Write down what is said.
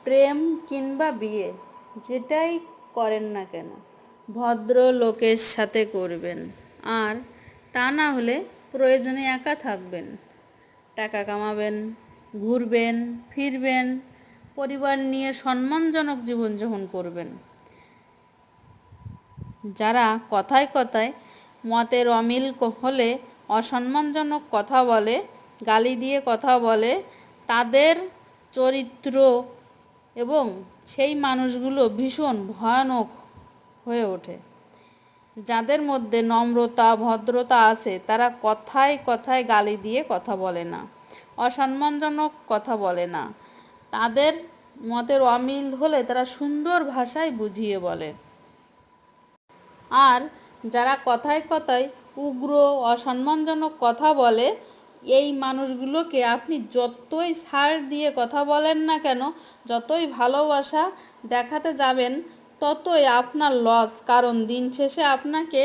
প্রেম কিংবা বিয়ে যেটাই করেন না কেন ভদ্র লোকের সাথে করবেন, আর তা না হলে প্রয়োজনে একা থাকবেন, টাকা কামাবেন, ঘুরবেন ফিরবেন, পরিবার নিয়ে সম্মানজনক জীবনযাপন করবেন। যারা কথায় কথায় মতের অমিল হলে অসম্মানজনক কথা বলে, গালি দিয়ে কথা বলে, তাদের চরিত্র এবং সেই মানুষগুলো ভীষণ ভয়ানক হয়ে ওঠে। যাদের মধ্যে নম্রতা ভদ্রতা আছে তারা কথায় কথায় গালি দিয়ে কথা বলে না, অসম্মানজনক কথা বলে না, তাদের মতের অমিল হলে তারা সুন্দর ভাষায় বুঝিয়ে বলে। আর যারা কথায় কথায় উগ্র অসম্মানজনক কথা বলে, এই মানুষগুলোকে আপনি যতই ছাড় দিয়ে কথা বলেন না কেন, যতই ভালোবাসা দেখাতে যাবেন, ততই আপনার লস। কারণ দিন শেষে আপনাকে